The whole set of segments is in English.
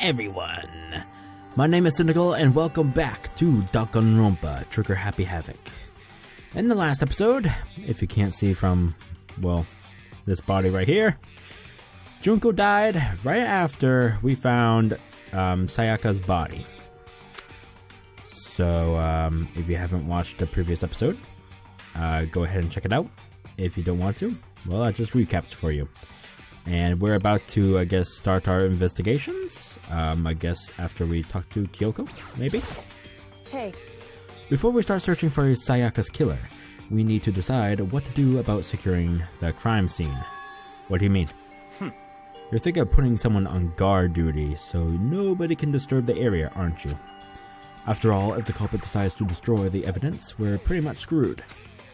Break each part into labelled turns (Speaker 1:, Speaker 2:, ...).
Speaker 1: everyone! My name is Sinful and welcome back to Danganronpa Trigger Happy Havoc. In the last episode, if you can't see from, well, this body right here, Junko died right after we found Sayaka's body. So, if you haven't watched the previous episode, go ahead and check it out. If you don't want to, well, I just recapped for you. And we're about to, I guess, start our investigations. I guess after we talk to Kyoko, maybe? Hey. Before we start searching for Sayaka's killer, we need to decide what to do about securing the crime scene. What do you mean? You're thinking of putting someone on guard duty so nobody can disturb the area, aren't you? After all, if the culprit decides to destroy the evidence, we're pretty much screwed.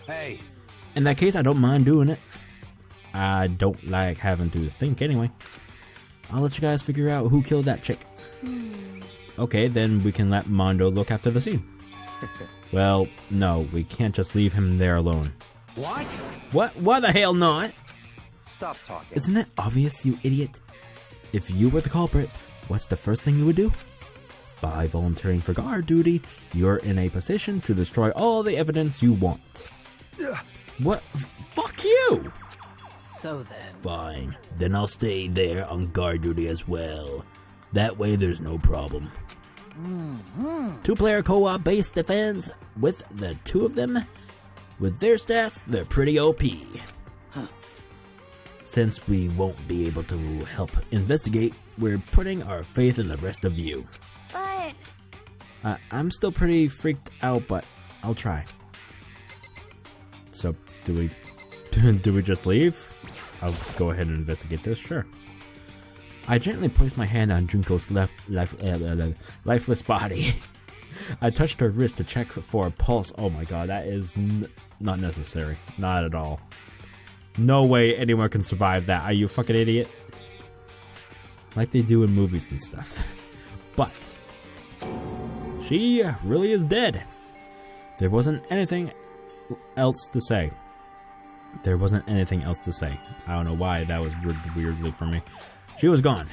Speaker 1: Hey. In that case, I don't mind doing it. I don't like having to think anyway. I'll let you guys figure out who killed that chick. Okay, then we can let Mondo look after the scene. Well, no, we can't just leave him there alone. What? What? Why the hell not?
Speaker 2: Stop talking.
Speaker 1: Isn't it obvious, you idiot? If you were the culprit, what's the first thing you would do? By volunteering for guard duty, you're in a position to destroy all the evidence you want. What? Fuck you!
Speaker 3: So then...
Speaker 1: Fine. Then I'll stay there on guard duty as well. That way there's no problem. Two-player co-op based defense with the two of them. With their stats, they're pretty OP. Since we won't be able to help investigate, we're putting our faith in the rest of you. But... I'm still pretty freaked out, but I'll try. So, do we just leave? I'll go ahead and investigate this, sure. I gently placed my hand on Junko's lifeless body. I touched her wrist to check for a pulse. Oh my god, that is not necessary. Not at all. No way anyone can survive that. Are you a fucking idiot? Like they do in movies and stuff. But she really is dead. There wasn't anything else to say. I don't know why that was weirdly for me. She was gone.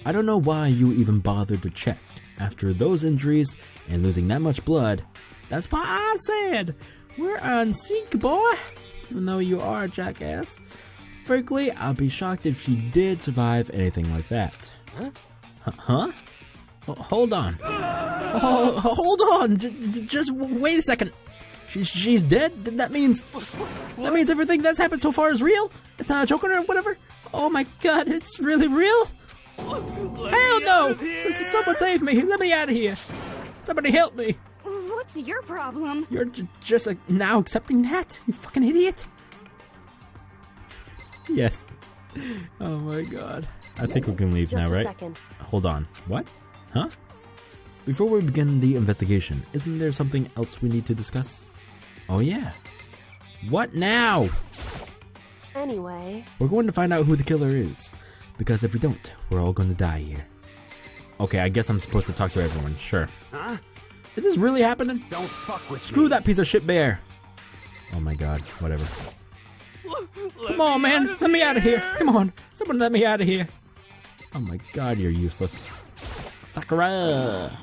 Speaker 1: I don't know why you even bothered to check. After those injuries and losing that much blood, that's why I said, we're on sync, boy. Even though you are a jackass. Frankly, I'll be shocked if she did survive anything like that. Huh? Hold on. Hold on. Just wait a second. She's dead? That means everything that's happened so far is real? It's not a joke or whatever? Oh my god, it's really real? Hell no! Someone save me! Let me out of here! Somebody help me!
Speaker 4: What's your problem?
Speaker 1: You're just now accepting that? You fucking idiot! Yes. Oh my god. I think we can leave now, right? Second. Hold on. What? Huh? Before we begin the investigation, isn't there something else we need to discuss? Oh yeah. What now?
Speaker 4: Anyway.
Speaker 1: We're going to find out who the killer is. Because if we don't, we're all going to die here. Okay, I guess I'm supposed to talk to everyone, sure. Huh? Is this really happening?
Speaker 2: Don't fuck with
Speaker 1: Screw that piece of shit bear. Oh my god, whatever. Come on, man, let me out of here. Come on, someone let me out of here. Oh my god, you're useless. Sakura!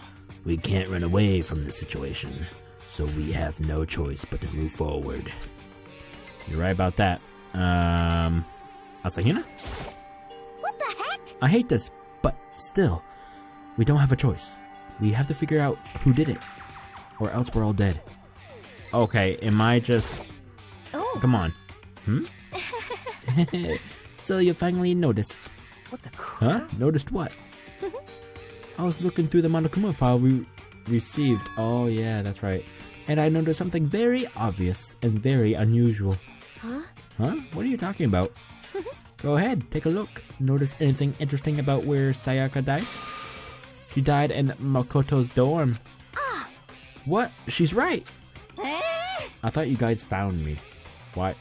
Speaker 1: We can't run away from this situation, so we have no choice but to move forward. You're right about that. Asahina?
Speaker 4: What the heck?
Speaker 1: I hate this, but still, we don't have a choice. We have to figure out who did it, or else we're all dead. Okay, am I just...
Speaker 4: Oh.
Speaker 1: Come on. So you finally noticed.
Speaker 2: What the crap?
Speaker 1: Huh? Noticed what? I was looking through the Monokuma file we received. Oh yeah, that's right. And I noticed something very obvious and very unusual.
Speaker 4: Huh?
Speaker 1: Huh? What are you talking about? Go ahead, take a look. Notice anything interesting about where Sayaka died? She died in Makoto's dorm.
Speaker 4: Ah.
Speaker 1: What? She's right. I thought you guys found me. Why?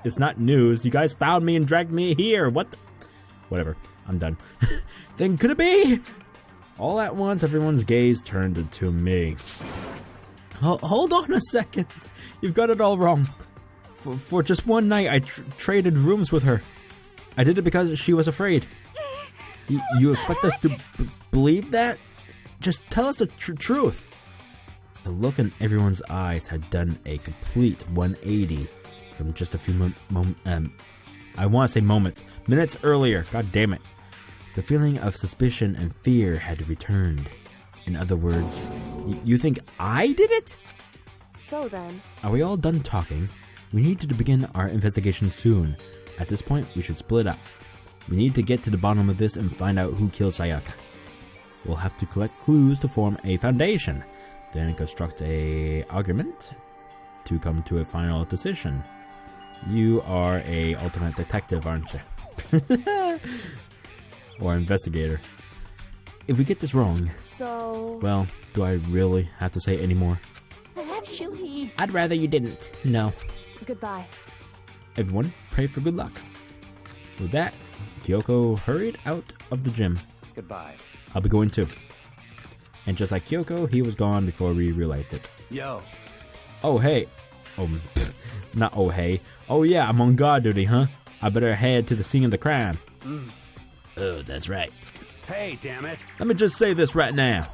Speaker 1: It's not news. You guys found me and dragged me here. What the? Whatever. I'm done. Then could it be? All at once, everyone's gaze turned to me. Hold on a second. You've got it all wrong. For just one night, I traded rooms with her. I did it because she was afraid. You expect us to believe that? Just tell us the truth. The look in everyone's eyes had done a complete 180 from just a few I want to say minutes earlier. God damn it. The feeling of suspicion and fear had returned. In other words, you think I did it?
Speaker 4: So then...
Speaker 1: Are we all done talking? We need to begin our investigation soon. At this point, we should split up. We need to get to the bottom of this and find out who killed Sayaka. We'll have to collect clues to form a foundation, then construct a argument to come to a final decision. You are a ultimate detective, aren't you? Or investigator. If we get this wrong...
Speaker 4: So...
Speaker 1: Well, do I really have to say any more?
Speaker 4: Actually...
Speaker 1: I'd rather you didn't. No.
Speaker 4: Goodbye.
Speaker 1: Everyone, pray for good luck. With that, Kyoko hurried out of the gym.
Speaker 2: Goodbye.
Speaker 1: I'll be going too. And just like Kyoko, he was gone before we realized it.
Speaker 2: Yo.
Speaker 1: Oh, hey. Not oh, hey. Oh, yeah, I'm on guard duty, huh? I better head to the scene of the crime. Oh, that's right.
Speaker 2: Hey, damn it.
Speaker 1: Let me just say this right now.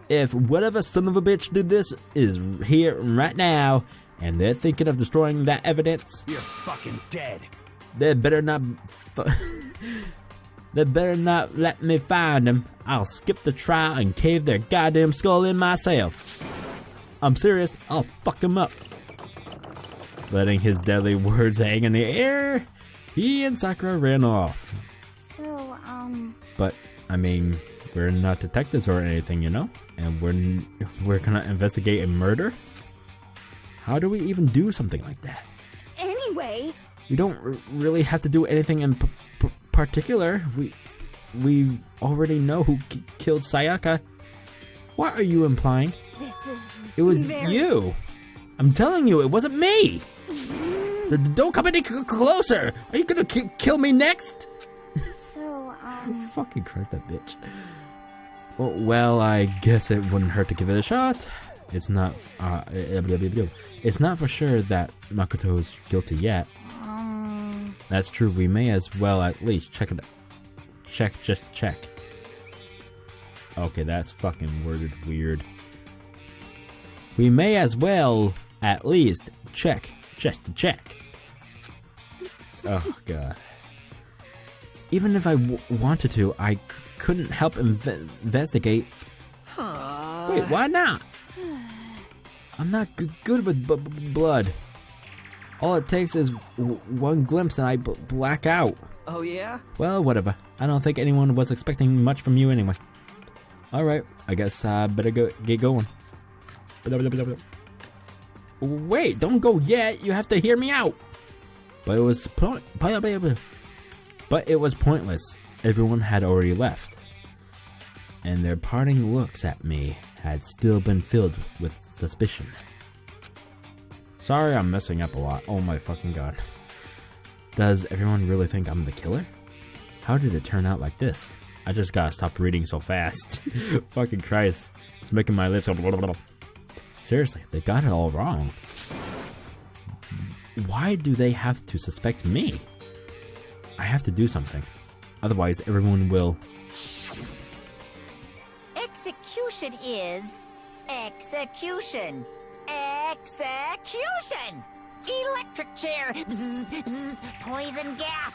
Speaker 1: If whatever son of a bitch did this is here right now, and they're thinking of destroying that evidence,
Speaker 2: You're fucking dead.
Speaker 1: they better not... They better not let me find them. I'll skip the trial and cave their goddamn skull in myself. I'm serious, I'll fuck them up. Letting his deadly words hang in the air, he and Sakura ran off.
Speaker 4: So,
Speaker 1: But, I mean, we're not detectives or anything, you know? And we're gonna investigate a murder? How do we even do something like that?
Speaker 4: Anyway...
Speaker 1: We don't really have to do anything in particular. We already know who killed Sayaka. What are you implying?
Speaker 4: This is...
Speaker 1: It was
Speaker 4: very...
Speaker 1: you. I'm telling you, it wasn't me. Don't come any closer. Are you gonna kill me next?
Speaker 4: So,
Speaker 1: Fucking Christ, that bitch. Well, I guess it wouldn't hurt to give it a shot. It's not. It's not for sure that Makoto's guilty yet. That's true. We may as well at least check it. Just check. Okay, that's fucking worded weird. We may as well at least check. Just to check. Oh, God. Even if I wanted to, I couldn't help investigate. Wait, why not? I'm not good with blood. All it takes is one glimpse and I black out.
Speaker 2: Oh, yeah?
Speaker 1: Well, whatever. I don't think anyone was expecting much from you anyway. Alright, I guess I better get going. Wait, don't go yet. You have to hear me out. But it was pointless. Everyone had already left. And their parting looks at me had still been filled with suspicion. Sorry, I'm messing up a lot. Oh my fucking God. Does everyone really think I'm the killer? How did it turn out like this? I just gotta stop reading so fast. Fucking Christ. It's making my lips... Seriously, they got it all wrong. Why do they have to suspect me? I have to do something. Otherwise, everyone will...
Speaker 3: Execution is... execution. Execution! Electric chair! Bzz, bzz, poison gas!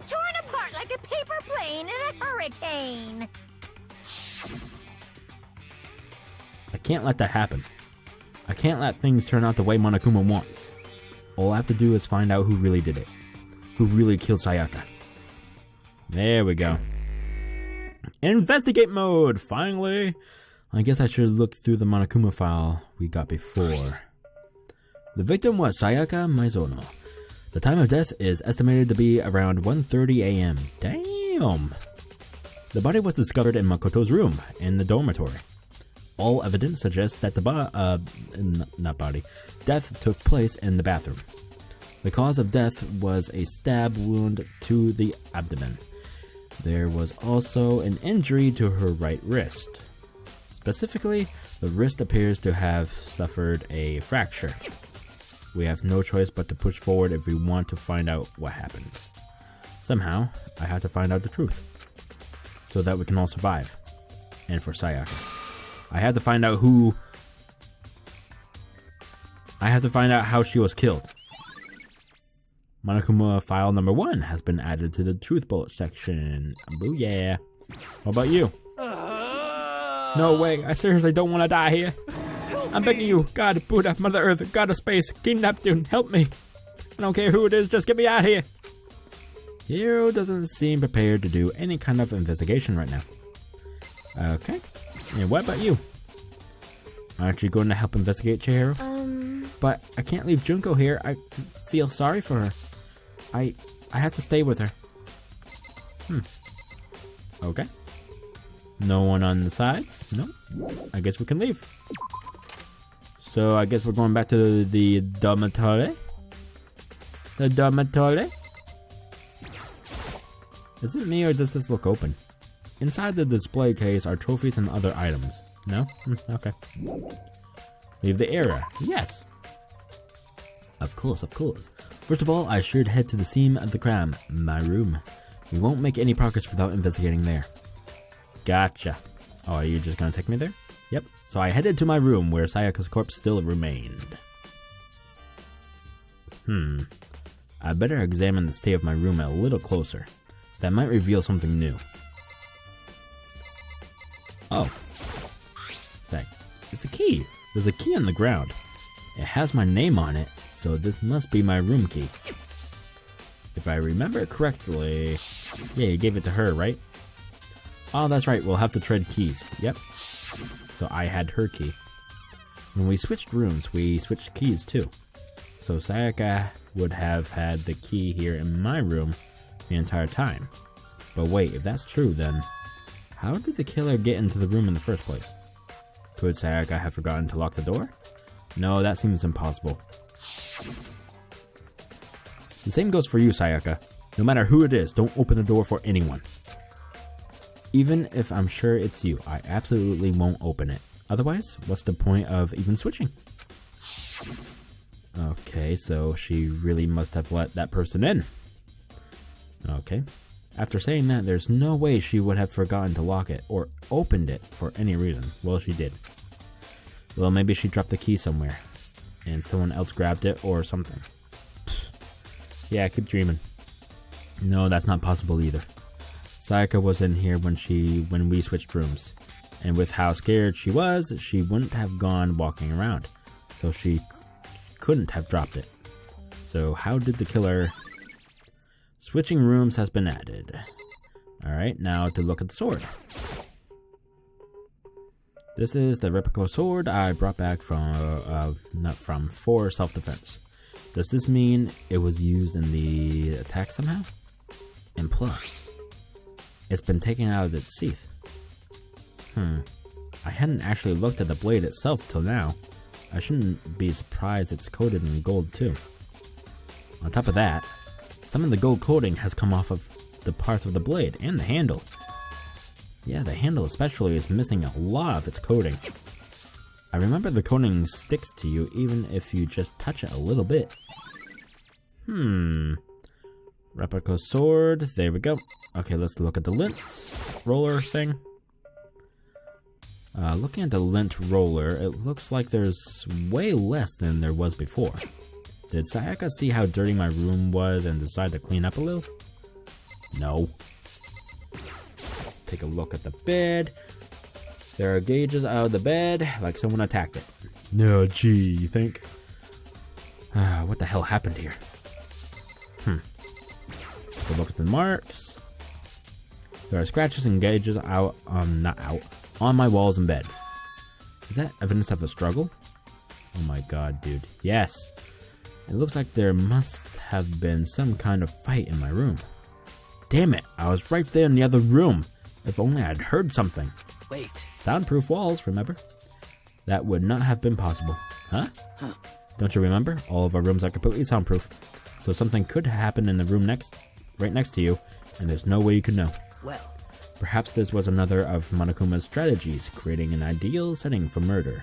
Speaker 3: Torn apart like a paper plane in a hurricane!
Speaker 1: I can't let that happen. I can't let things turn out the way Monokuma wants. All I have to do is find out who really did it. Who really killed Sayaka. There we go. Investigate mode! Finally! I guess I should look through the Monokuma file we got before. The victim was Sayaka Maizono. The time of death is estimated to be around 1:30 a.m. Damn! The body was discovered in Makoto's room, in the dormitory. All evidence suggests that death took place in the bathroom. The cause of death was a stab wound to the abdomen. There was also an injury to her right wrist. Specifically, the wrist appears to have suffered a fracture. We have no choice but to push forward if we want to find out what happened. Somehow, I had to find out the truth. So that we can all survive. And for Sayaka. I had to find out how she was killed. Monokuma file number 1 has been added to the truth bullet section. Booyah. What about you? No way, I seriously don't want to die here. I'm begging you, God, Buddha, Mother Earth, God of Space, King Neptune, help me. I don't care who it is, just get me out of here. Hiro doesn't seem prepared to do any kind of investigation right now. Okay, and what about you? Aren't you going to help investigate, Chihiro? But I can't leave Junko here. I feel sorry for her. I have to stay with her. Okay. No one on the sides? No. I guess we can leave. So I guess we're going back to the dormitory. The dormitory? Is it me or does this look open? Inside the display case are trophies and other items. No? Okay. Leave the area. Yes. Of course, of course. First of all, I should head to the scene of the crime, my room. We won't make any progress without investigating there. Gotcha. Oh, are you just gonna take me there? Yep. So I headed to my room where Sayaka's corpse still remained. I better examine the state of my room a little closer. That might reveal something new. Oh. It's a key. There's a key on the ground. It has my name on it, so this must be my room key. If I remember correctly... Yeah, you gave it to her, right? Oh, that's right, we'll have to trade keys. Yep. So I had her key. When we switched rooms, we switched keys too. So Sayaka would have had the key here in my room the entire time. But wait, if that's true, then how did the killer get into the room in the first place? Could Sayaka have forgotten to lock the door? No, that seems impossible. The same goes for you, Sayaka. No matter who it is, don't open the door for anyone. Even if I'm sure it's you, I absolutely won't open it. Otherwise, what's the point of even switching? Okay, so she really must have let that person in. Okay. After saying that, there's no way she would have forgotten to lock it or opened it for any reason. Well, she did. Well, maybe she dropped the key somewhere and someone else grabbed it or something. Pfft. Yeah, keep dreaming. No, that's not possible either. Sayaka was in here when we switched rooms. And with how scared she was, she wouldn't have gone walking around. So she couldn't have dropped it. So how did the killer... Switching rooms has been added. Alright, now to look at the sword. This is the replica sword I brought back for self-defense. Does this mean it was used in the attack somehow? And plus, it's been taken out of its sheath. I hadn't actually looked at the blade itself till now. I shouldn't be surprised it's coated in gold too. On top of that, some of the gold coating has come off of the parts of the blade and the handle. Yeah, the handle especially is missing a lot of its coating. I remember the coating sticks to you even if you just touch it a little bit. Replica sword, there we go. Okay, let's look at the lint roller thing. Looking at the lint roller, it looks like there's way less than there was before. Did Sayaka see how dirty my room was and decide to clean up a little? No. Take a look at the bed. There are gauges out of the bed, like someone attacked it. No, gee, you think? What the hell happened here? Take a look at the marks. There are scratches and gauges on my walls and bed. Is that evidence of a struggle? Oh my god, dude. Yes. It looks like there must have been some kind of fight in my room. Damn it, I was right there in the other room. If only I'd heard something.
Speaker 2: Wait.
Speaker 1: Soundproof walls, remember? That would not have been possible. Huh? Don't you remember? All of our rooms are completely soundproof. So something could happen in the room right next to you, and there's no way you could know.
Speaker 2: Well.
Speaker 1: Perhaps this was another of Monokuma's strategies, creating an ideal setting for murder.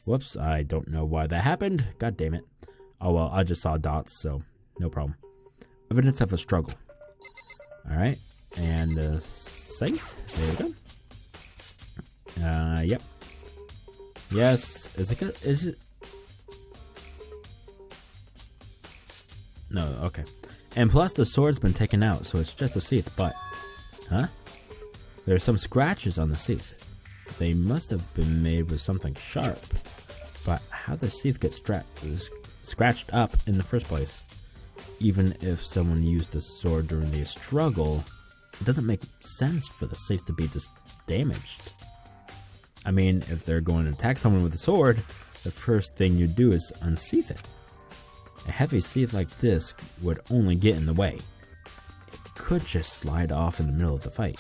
Speaker 1: Whoops, I don't know why that happened. God damn it. Oh well, I just saw dots, so no problem. Evidence of a struggle. Alright. And safe. There we go. Yep. Yes. Is it good? Is it? No, okay. And plus the sword's been taken out, so it's just a sheath, but... Huh? There's some scratches on the sheath. They must have been made with something sharp. But how did the sheath get scratched up in the first place? Even if someone used the sword during the struggle, it doesn't make sense for the sheath to be damaged. I mean, if they're going to attack someone with a sword, the first thing you do is unsheath it. A heavy sheath like this would only get in the way. It could just slide off in the middle of the fight.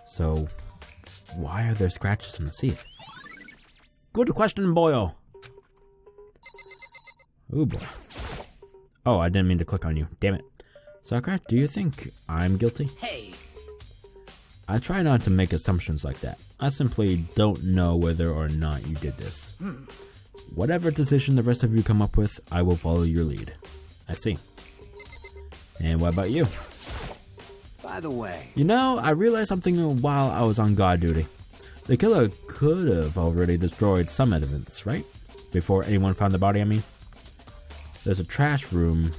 Speaker 1: So, why are there scratches on the sheath? Good question, boyo. Ooh boy. Oh, I didn't mean to click on you. Damn it. Sakura, do you think I'm guilty?
Speaker 2: Hey.
Speaker 1: I try not to make assumptions like that. I simply don't know whether or not you did this. Whatever decision the rest of you come up with, I will follow your lead. I see. And what about you?
Speaker 2: By the way.
Speaker 1: You know, I realized something while I was on guard duty. The killer could have already destroyed some evidence, right? Before anyone found the body, I mean. There's a trash room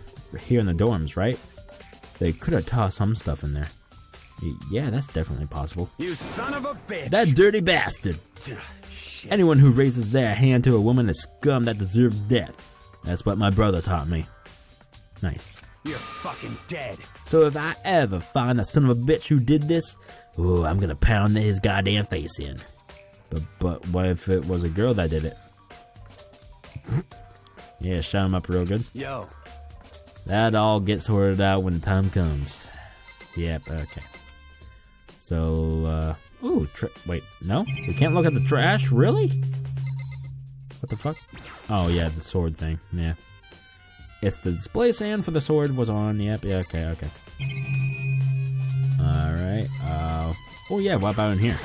Speaker 1: here in the dorms, right? They could have tossed some stuff in there. Yeah, that's definitely possible.
Speaker 2: You son of a bitch!
Speaker 1: That dirty bastard!
Speaker 2: Shit.
Speaker 1: Anyone who raises their hand to a woman is scum that deserves death. That's what my brother taught me. Nice.
Speaker 2: You're fucking dead.
Speaker 1: So if I ever find the son of a bitch who did this, oh, I'm gonna pound his goddamn face in. But what if it was a girl that did it? Yeah, shut him up real good.
Speaker 2: Yo.
Speaker 1: That all gets sorted out when the time comes. Yep, okay. So, ooh, wait, no? We can't look at the trash? Really? What the fuck? Oh, yeah, the sword thing, yeah. It's the display stand for the sword was on, yep, yeah, okay. Alright, oh yeah, what about in here?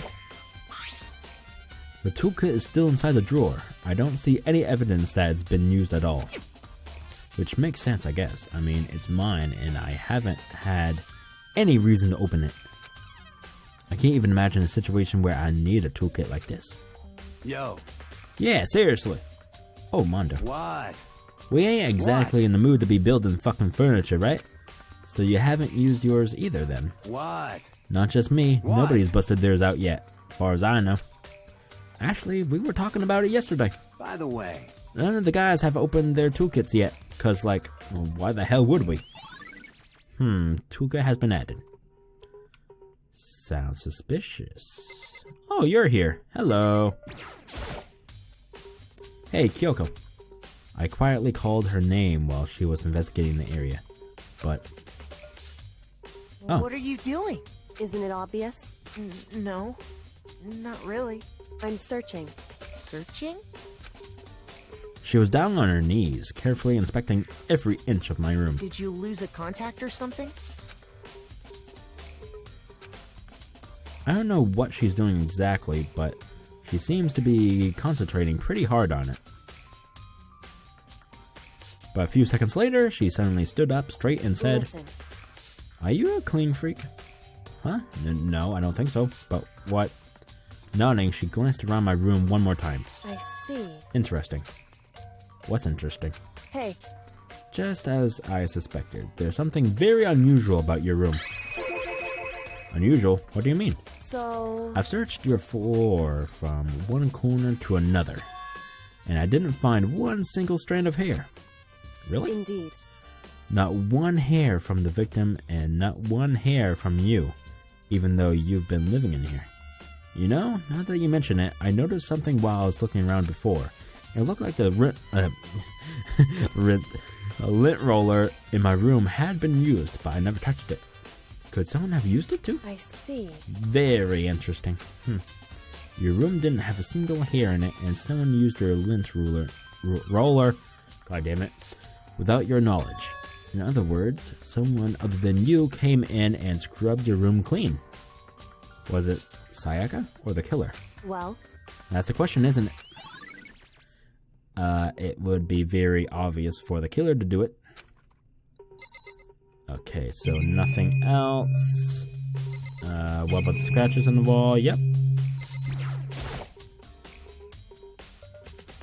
Speaker 1: The toolkit is still inside the drawer. I don't see any evidence that it's been used at all. Which makes sense, I guess. I mean, it's mine, and I haven't had any reason to open it. I can't even imagine a situation where I need a toolkit like this.
Speaker 2: Yo.
Speaker 1: Yeah, seriously. Oh, Mondo.
Speaker 2: What?
Speaker 1: We ain't exactly in the mood to be building fucking furniture, right? So you haven't used yours either, then?
Speaker 2: What?
Speaker 1: Not just me.
Speaker 2: What?
Speaker 1: Nobody's busted theirs out yet, as far as I know. Actually, we were talking about it yesterday.
Speaker 2: By the way.
Speaker 1: None of the guys have opened their toolkits yet, cause like, well, why the hell would we? Toolkit has been added. Sounds suspicious. Oh, you're here. Hello. Hey, Kyoko. I quietly called her name while she was investigating the area, but... Oh.
Speaker 5: What are you doing?
Speaker 4: Isn't it obvious?
Speaker 5: No, not really.
Speaker 4: I'm searching.
Speaker 5: Searching?
Speaker 1: She was down on her knees, carefully inspecting every inch of my room.
Speaker 5: Did you lose a contact or something?
Speaker 1: I don't know what she's doing exactly, but she seems to be concentrating pretty hard on it. But a few seconds later, she suddenly stood up straight and said,
Speaker 4: Listen.
Speaker 1: Are you a clean freak? Huh? No, I don't think so. But what? Nodding, she glanced around my room one more time.
Speaker 4: I see.
Speaker 1: Interesting. What's interesting?
Speaker 4: Hey,
Speaker 1: Just as I suspected, there's something very unusual about your room. Unusual? What do you mean?
Speaker 4: so...
Speaker 1: I've searched your floor from one corner to another, and I didn't find one single strand of hair. Really?
Speaker 4: Indeed.
Speaker 1: Not one hair from the victim and not one hair from you, even though you've been living in here. You know, now that you mention it, I noticed something while I was looking around before. It looked like the lint roller in my room had been used, but I never touched it. Could someone have used it too?
Speaker 4: I see.
Speaker 1: Very interesting. Your room didn't have a single hair in it, and someone used your lint roller, god damn it, without your knowledge. In other words, someone other than you came in and scrubbed your room clean. Was it Sayaka or the killer?
Speaker 4: Well,
Speaker 1: That's the question, isn't it? It would be very obvious for the killer to do it. Okay, so nothing else. What about the scratches on the wall? Yep.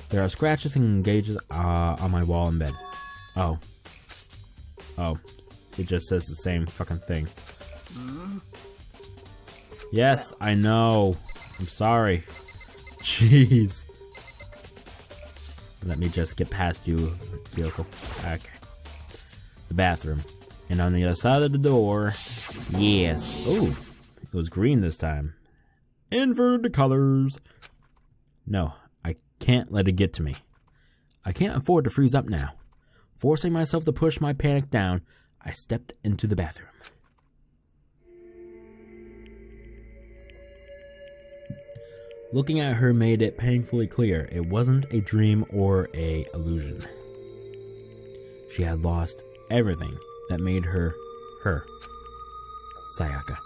Speaker 1: There are scratches and gauges on my wall in bed. Oh. Oh. It just says the same fucking thing. Yes, I know. I'm sorry. Jeez. Let me just get past you, vehicle. Okay. The bathroom. And on the other side of the door, yes. Oh, it was green this time. Invert the colors. No, I can't let it get to me. I can't afford to freeze up now. Forcing myself to push my panic down, I stepped into the bathroom. Looking at her made it painfully clear it wasn't a dream or a illusion. She had lost everything that made her, her. Sayaka.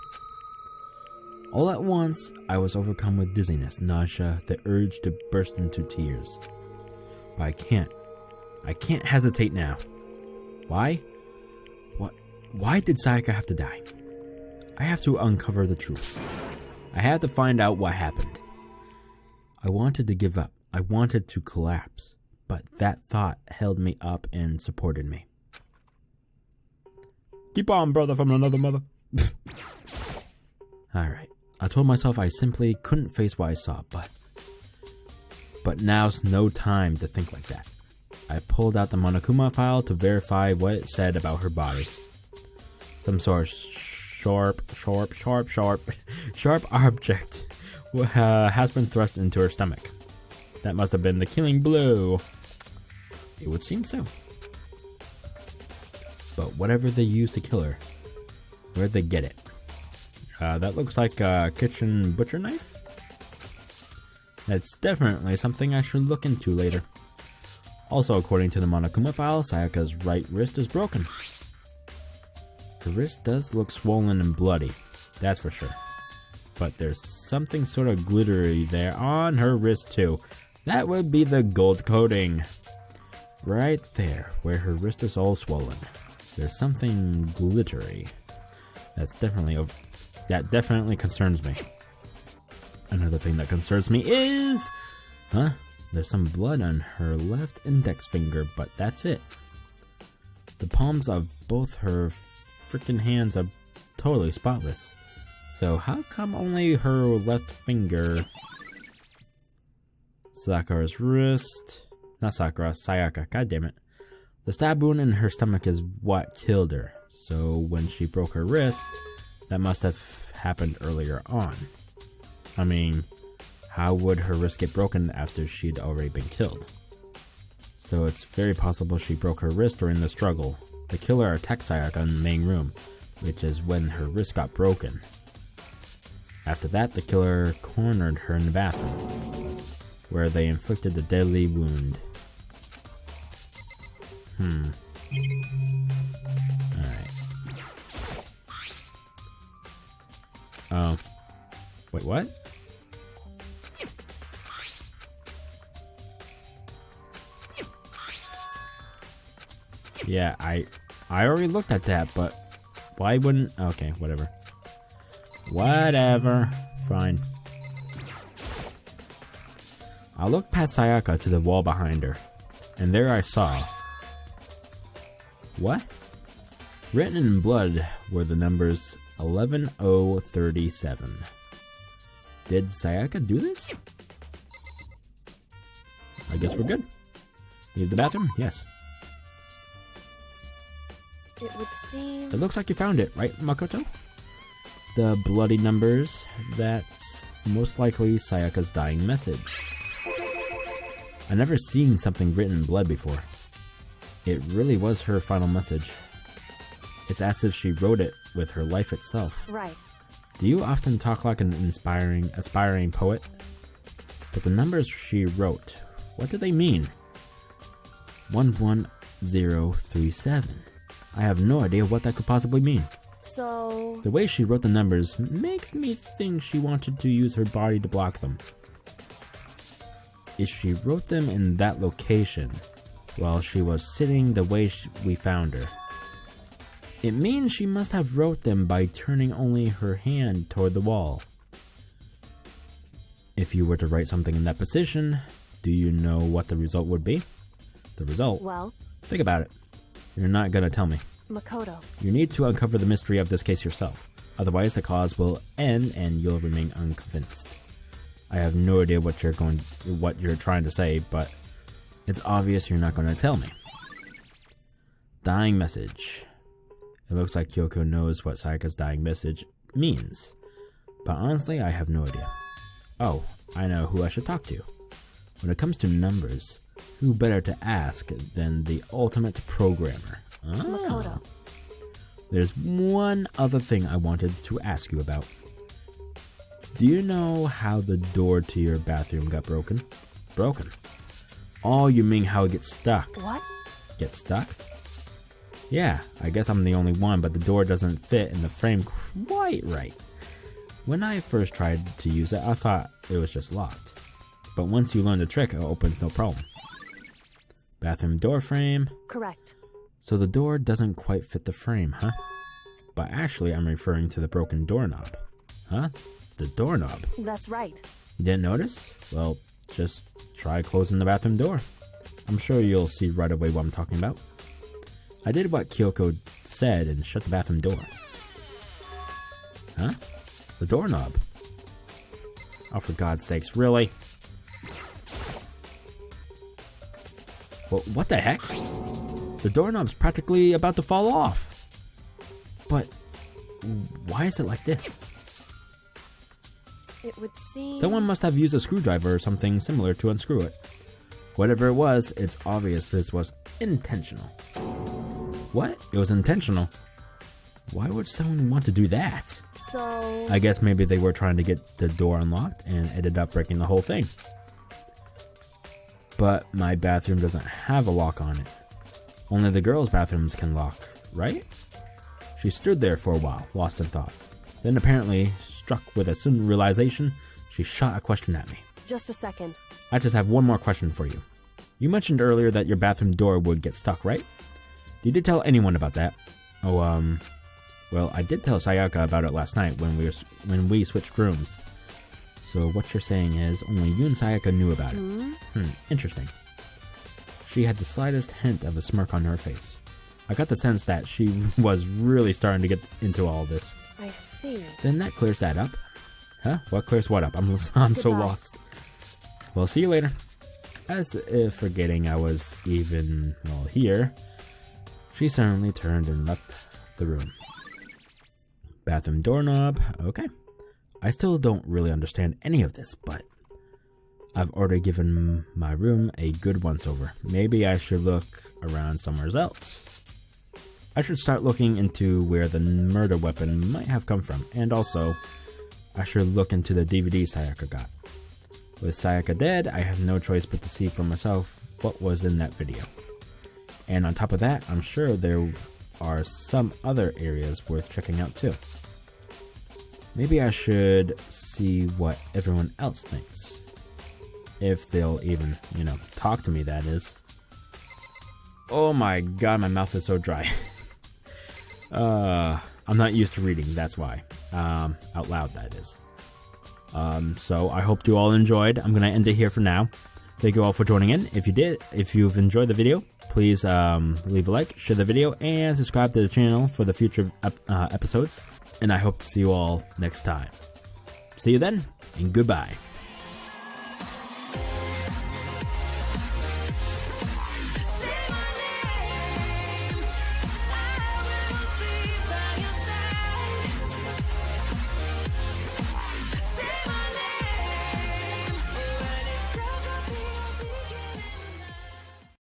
Speaker 1: All at once, I was overcome with dizziness, nausea, the urge to burst into tears. But I can't hesitate now. Why? Why did Sayaka have to die? I have to uncover the truth. I had to find out what happened. I wanted to give up. I wanted to collapse. But that thought held me up and supported me. Keep on, brother from another mother. Alright. I told myself I simply couldn't face what I saw, but now's no time to think like that. I pulled out the Monokuma file to verify what it said about her body. Some sort of sharp object has been thrust into her stomach. That must have been the killing blow. It would seem so. But whatever they used to kill her, where'd they get it? That looks like a kitchen butcher knife. That's definitely something I should look into later. Also, according to the Monokuma file, Sayaka's right wrist is broken. Her wrist does look swollen and bloody, that's for sure. But there's something sort of glittery there on her wrist too. That would be the gold coating. Right there, where her wrist is all swollen. There's something glittery. That definitely concerns me. Another thing that concerns me is... There's some blood on her left index finger, but that's it. The palms of both her freaking hands are totally spotless. So how come only her left finger... Sakura's wrist... Not Sakura, Sayaka, goddammit. The stab wound in her stomach is what killed her. So when she broke her wrist, that must have happened earlier on. I mean, how would her wrist get broken after she'd already been killed? So it's very possible she broke her wrist during the struggle. The killer attacked Sayaka in the main room, which is when her wrist got broken. After that, the killer cornered her in the bathroom, where they inflicted the deadly wound. Alright. Oh. Wait, what? Yeah, I already looked at that, but why wouldn't... Okay, whatever. Whatever. Fine. I looked past Sayaka to the wall behind her, and there I saw... What? Written in blood were the numbers 11037. Did Sayaka do this? I guess we're good. Leave the bathroom? Yes.
Speaker 4: It would seem...
Speaker 1: It looks like you found it, right, Makoto? The bloody numbers, that's most likely Sayaka's dying message. I've never seen something written in blood before. It really was her final message. It's as if she wrote it with her life itself.
Speaker 4: Right.
Speaker 1: Do you often talk like an aspiring poet? But the numbers she wrote, what do they mean? 11037. I have no idea what that could possibly mean.
Speaker 4: So...
Speaker 1: The way she wrote the numbers makes me think she wanted to use her body to block them. If she wrote them in that location, while she was sitting the way we found her, It means she must have wrote them by turning only her hand toward the wall. If you were to write something in that position, do you know what the result would be? The result?
Speaker 4: Well,
Speaker 1: Think about it. You're not gonna tell me.
Speaker 4: Makoto.
Speaker 1: You need to uncover the mystery of this case yourself. Otherwise, the cause will end and you'll remain unconvinced. I have no idea what you're trying to say, but it's obvious you're not going to tell me. Dying message. It looks like Kyoko knows what Sayaka's dying message means, but honestly, I have no idea. Oh, I know who I should talk to. When it comes to numbers, who better to ask than the ultimate programmer?
Speaker 4: Makoto.
Speaker 1: There's one other thing I wanted to ask you about. Do you know how the door to your bathroom got broken? Broken? Oh, you mean how it gets stuck?
Speaker 4: What?
Speaker 1: Get stuck? Yeah, I guess I'm the only one, but the door doesn't fit in the frame quite right. When I first tried to use it, I thought it was just locked. But once you learn the trick, it opens no problem. Bathroom door frame.
Speaker 4: Correct.
Speaker 1: So the door doesn't quite fit the frame, huh? But actually, I'm referring to the broken doorknob. Huh? The doorknob?
Speaker 4: That's right.
Speaker 1: You didn't notice? Well, just try closing the bathroom door. I'm sure you'll see right away what I'm talking about. I did what Kyoko said and shut the bathroom door. Huh? The doorknob? Oh, for God's sakes, really? Well, what the heck? The doorknob's practically about to fall off. But why is it like this?
Speaker 4: It would seem...
Speaker 1: Someone must have used a screwdriver or something similar to unscrew it. Whatever it was, it's obvious this was intentional. What? It was intentional? Why would someone want to do that?
Speaker 4: So...
Speaker 1: I guess maybe they were trying to get the door unlocked and ended up breaking the whole thing. But my bathroom doesn't have a lock on it. Only the girls' bathrooms can lock, right? She stood there for a while, lost in thought. Then apparently, struck with a sudden realization, she shot a question at me.
Speaker 4: Just a second.
Speaker 1: I just have one more question for you. You mentioned earlier that your bathroom door would get stuck, right? Did you tell anyone about that? Oh, well, I did tell Sayaka about it last night when we switched rooms. So what you're saying is only you and Sayaka knew about it. Interesting. She had the slightest hint of a smirk on her face. I got the sense that she was really starting to get into all this.
Speaker 4: I see.
Speaker 1: Then that clears that up. Huh? What clears what up? I'm so
Speaker 4: Goodbye.
Speaker 1: lost. Well, see you later. As if forgetting I was even, well, here, she suddenly turned and left the room. Bathroom doorknob. Okay. I still don't really understand any of this, but I've already given my room a good once-over. Maybe I should look around somewhere else. I should start looking into where the murder weapon might have come from, and also, I should look into the DVD Sayaka got. With Sayaka dead, I have no choice but to see for myself what was in that video. And on top of that, I'm sure there are some other areas worth checking out too. Maybe I should see what everyone else thinks. If they'll even, talk to me, that is. Oh my god, my mouth is so dry. I'm not used to reading, that's why. Out loud, that is. So I hope you all enjoyed. I'm gonna end it here for now. Thank you all for joining in. If you've enjoyed the video, please leave a like, share the video, and subscribe to the channel for the future episodes. And I hope to see you all next time. See you then, and goodbye.